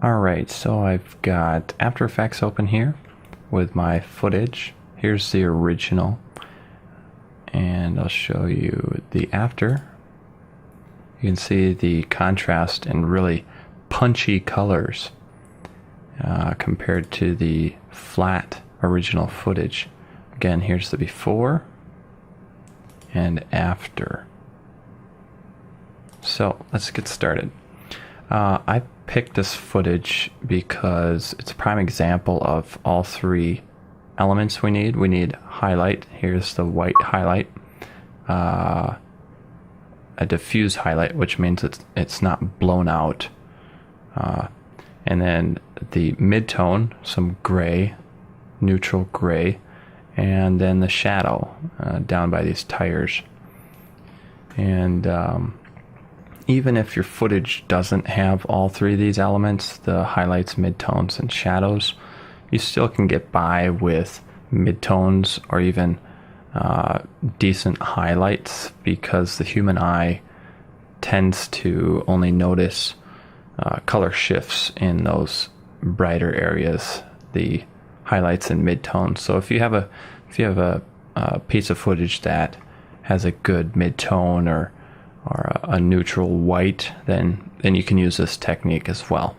Alright, so I've got After Effects open here with my footage. Here's the original, and I'll show you the after. You can see the contrast and really punchy colors compared to the flat original footage. Again, here's the before and after. So let's get started. I picked this footage because it's a prime example of all three elements we need. We need highlight. Here's the white highlight. A diffuse highlight, which means it's not blown out. And then the midtone, some gray, neutral gray, and then the shadow down by these tires. And even if your footage doesn't have all three of these elements, the highlights, midtones, and shadows, you still can get by with midtones or even decent highlights, because the human eye tends to only notice color shifts in those brighter areas, the highlights and midtones. So if you have a piece of footage that has a good midtone or a neutral white, then you can use this technique as well.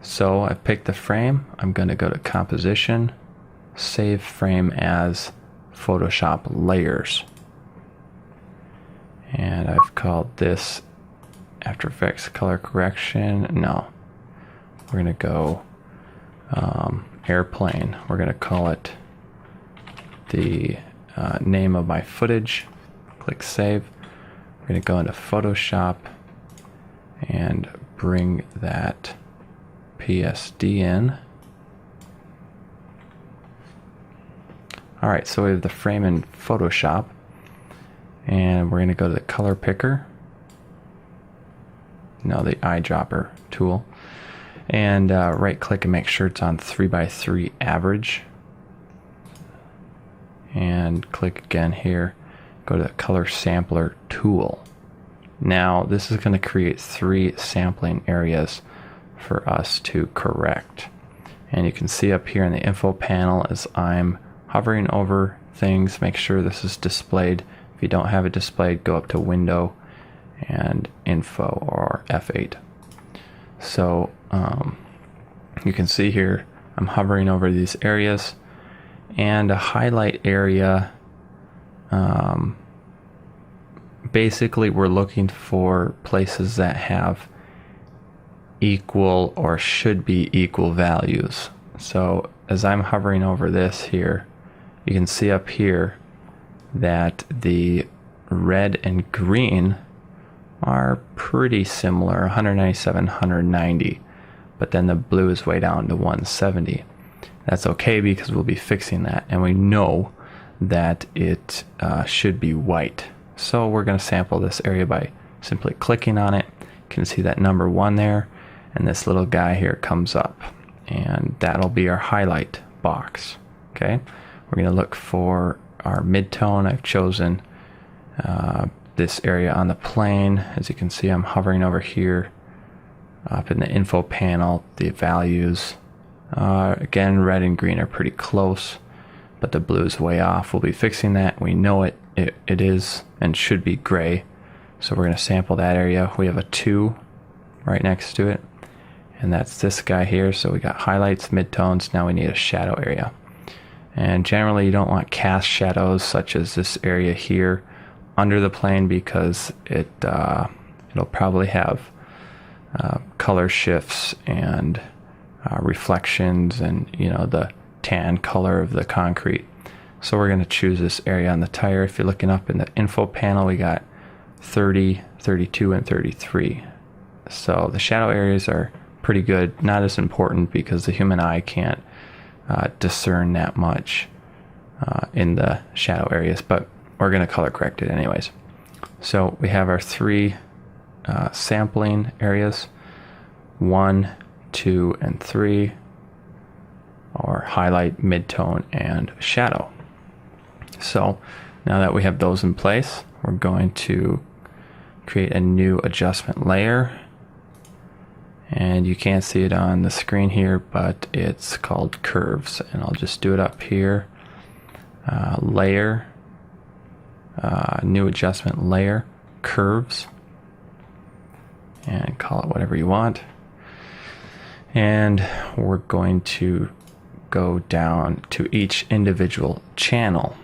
So I've picked the frame. I'm going to go to Composition, Save Frame as Photoshop Layers. And I've called this After Effects Color Correction. No, we're going to go Airplane. We're going to call it the name of my footage. Click Save. We're going to go into Photoshop and bring that PSD in. Alright, so we have the frame in Photoshop, and we're going to go to the color picker, now the eyedropper tool, and right click and make sure it's on 3x3 average, and click again here. Go to the color sampler tool. Now this is going to create three sampling areas for us to correct. And you can see up here in the info panel, as I'm hovering over things, make sure this is displayed. If you don't have it displayed, go up to Window and Info or F8. So you can see here I'm hovering over these areas, and a highlight area, basically we're looking for places that have equal or should be equal values. So as I'm hovering over this here, you can see up here that the red and green are pretty similar, 197, 190, but then the blue is way down to 170. That's okay, because we'll be fixing that, and we know that it should be white. So we're going to sample this area by simply clicking on it. You can see that number 1 there, and this little guy here comes up, and that'll be our highlight box. Okay, we're going to look for our midtone. I've chosen this area on the plane. As you can see, I'm hovering over here up in the info panel. The values, again, red and green are pretty close, but the blue is way off. We'll be fixing that. We know it is and should be gray, so we're going to sample that area. We have a 2 right next to it, and that's this guy here. So we got highlights, midtones. Now we need a shadow area, and generally you don't want cast shadows such as this area here under the plane, because it'll probably have color shifts and reflections and the tan color of the concrete. So we're going to choose this area on the tire. If you're looking up in the info panel, we got 30, 32, and 33. So the shadow areas are pretty good. Not as important because the human eye can't discern that much in the shadow areas, but we're going to color correct it anyways. So we have our 3 sampling areas, 1, 2, and 3, or highlight, midtone, and shadow. So now that we have those in place, we're going to create a new adjustment layer, And you can't see it on the screen here, but it's called curves. And I'll just do it up here. Layer, new adjustment layer, curves, and call it whatever you want. And we're going to go down to each individual channel,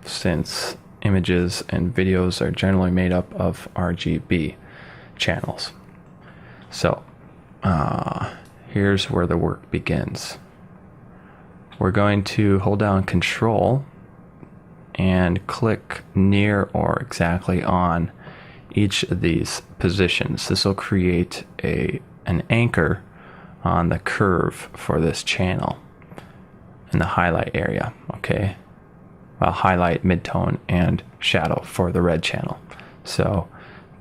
since images and videos are generally made up of RGB channels. So here's where the work begins. We're going to hold down Control and click near or exactly on each of these positions. This will create an anchor on the curve for this channel in the highlight area. Okay, well, highlight, midtone, and shadow for the red channel. So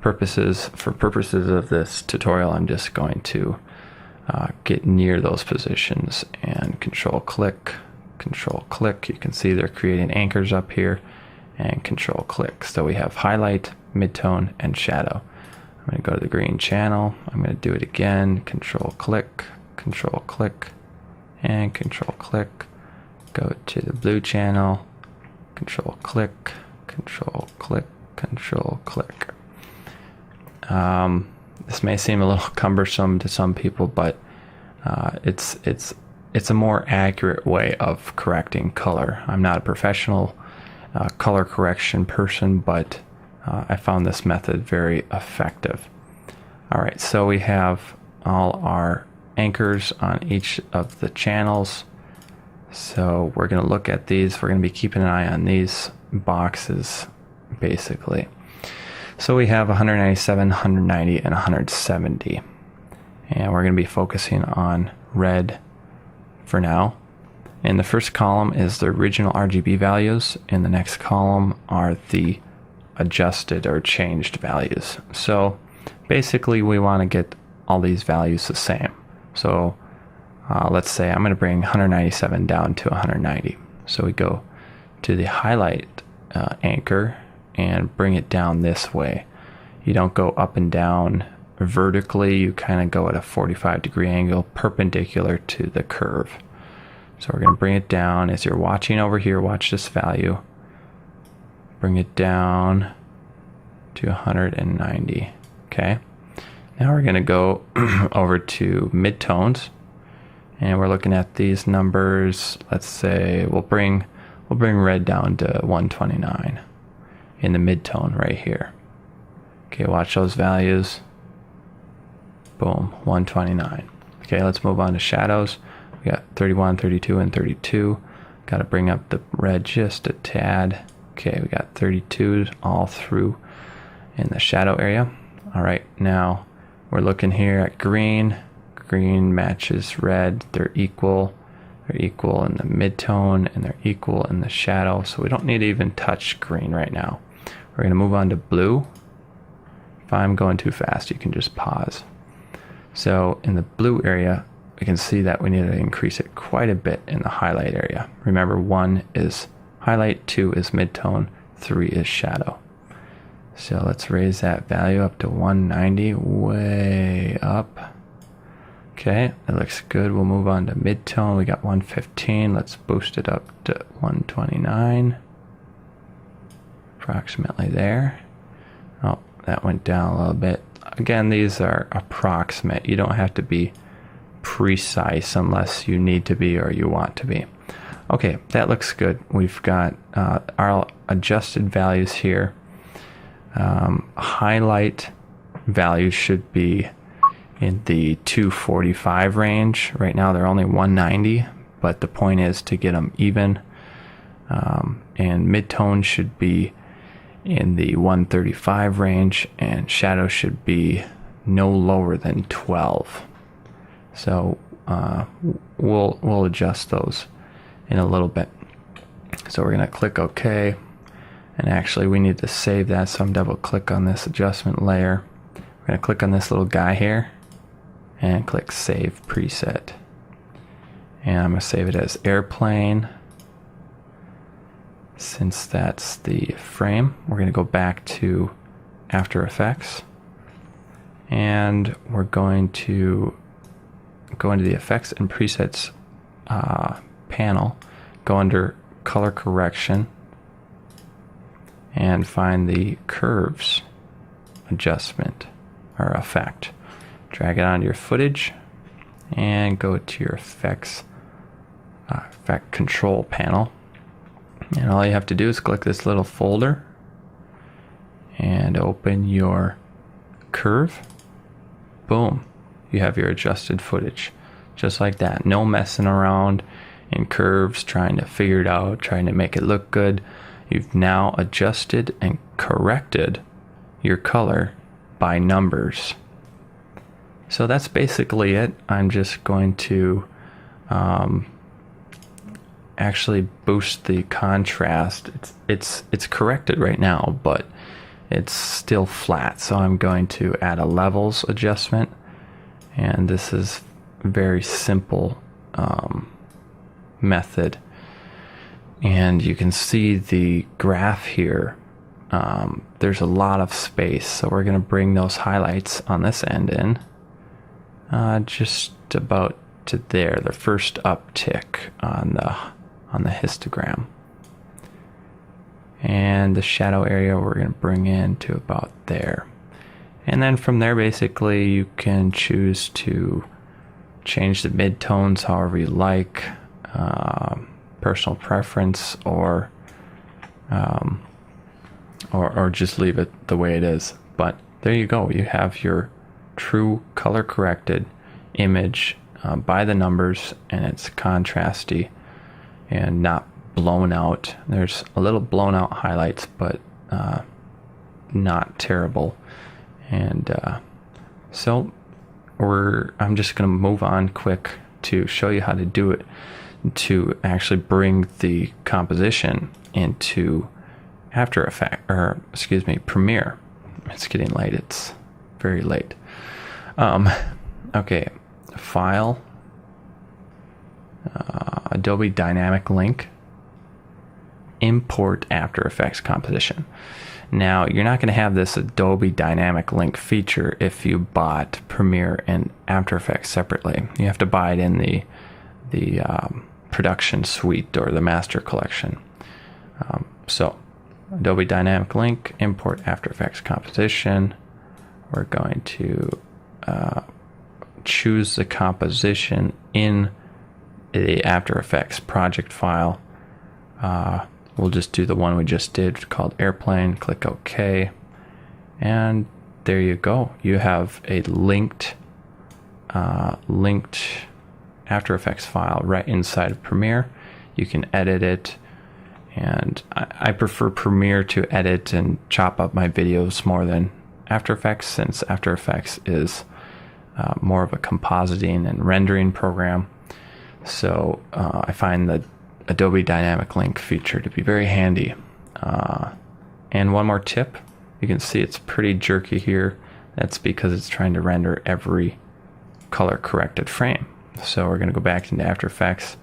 for purposes of this tutorial, I'm just going to get near those positions and control click. You can see they're creating anchors up here, and control click. So we have highlight, midtone, and shadow. I'm going to go to the green channel. I'm going to do it again. Control click, and control click. Go to the blue channel. Control click. This may seem a little cumbersome to some people, but it's a more accurate way of correcting color. I'm not a professional color correction person, but I found this method very effective. All right, so we have all our anchors on each of the channels. So we're going to look at these. We're going to be keeping an eye on these boxes, basically. So we have 197, 190, and 170. And we're going to be focusing on red for now. And the first column is the original RGB values, and the next column are the adjusted or changed values. So basically we want to get all these values the same. So let's say I'm going to bring 197 down to 190. So we go to the highlight anchor and bring it down this way. You don't go up and down vertically, you kind of go at a 45-degree angle perpendicular to the curve. So we're going to bring it down. As you're watching over here, watch this value. Bring it down to 190. Okay. Now we're going to go over to midtones, and we're looking at these numbers. Let's say we'll bring red down to 129 in the midtone right here. Okay, watch those values. Boom, 129. Okay, let's move on to shadows. We got 31, 32, and 32. Got to bring up the red just a tad. Okay, we got 32 all through in the shadow area. All right, now we're looking here at green. Green matches red. They're equal. They're equal in the midtone, and they're equal in the shadow. So we don't need to even touch green right now. We're going to move on to blue. If I'm going too fast, you can just pause. So in the blue area, we can see that we need to increase it quite a bit in the highlight area. Remember, 1 is highlight, 2 is midtone, 3 is shadow. So let's raise that value up to 190, way up. Okay, that looks good. We'll move on to midtone. We got 115. Let's boost it up to 129. Approximately there. Oh, that went down a little bit. Again, these are approximate. You don't have to be precise unless you need to be or you want to be. Okay, that looks good. We've got our adjusted values here. Highlight values should be in the 245 range. Right now they're only 190, but the point is to get them even. And midtone should be in the 135 range, and shadow should be no lower than 12. So we'll adjust those in a little bit. So we're going to click OK, and actually we need to save that, so I'm double click on this adjustment layer. We're going to click on this little guy here and click Save Preset, and I'm going to save it as airplane. Since that's the frame, we're going to go back to After Effects, and we're going to go into the Effects and Presets panel, go under Color Correction, and find the Curves adjustment or effect. Drag it onto your footage and go to your Effect Control panel. And all you have to do is click this little folder and open your curve. Boom. You have your adjusted footage. Just like that. No messing around in curves, trying to figure it out, trying to make it look good. You've now adjusted and corrected your color by numbers. So that's basically it. I'm just going to actually boost the contrast. It's corrected right now, but it's still flat. So I'm going to add a levels adjustment, and this is a very simple method. And you can see the graph here. There's a lot of space, so we're going to bring those highlights on this end in just about to there, the first uptick on the histogram. And the shadow area we're going to bring in to about there. And then from there, basically, you can choose to change the midtones however you like, personal preference, or just leave it the way it is. But there you go. You have your true color corrected image by the numbers, and it's contrasty and not blown out. There's a little blown out highlights, but not terrible. And so I'm just going to move on quick to show you how to do it, to actually bring the composition into After Effects, or excuse me, Premiere. It's getting late. It's very late. Okay, File, Adobe Dynamic Link, Import After Effects Composition. Now, you're not going to have this Adobe Dynamic Link feature if you bought Premiere and After Effects separately. You have to buy it in the production suite or the master collection. So, Adobe Dynamic Link, Import After Effects Composition. We're going to choose the composition in the After Effects project file. We'll just do the one we just did called Airplane. Click OK. And there you go. You have a linked After Effects file right inside of Premiere. You can edit it. And I prefer Premiere to edit and chop up my videos more than After Effects, since After Effects is more of a compositing and rendering program. So I find the Adobe Dynamic Link feature to be very handy. And one more tip, you can see it's pretty jerky here. That's because it's trying to render every color corrected frame. So we're going to go back into After Effects,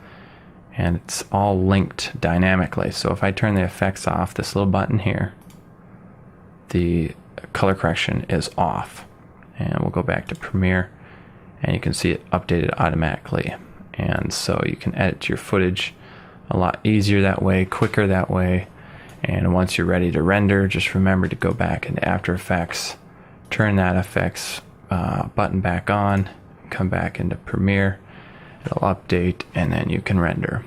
and it's all linked dynamically. So if I turn the effects off, this little button here, the color correction is off. And we'll go back to Premiere, and you can see it updated automatically. And so you can edit your footage a lot easier that way, quicker that way. And once you're ready to render, just remember to go back into After Effects, turn that effects button back on, come back into Premiere, it'll update, and then you can render.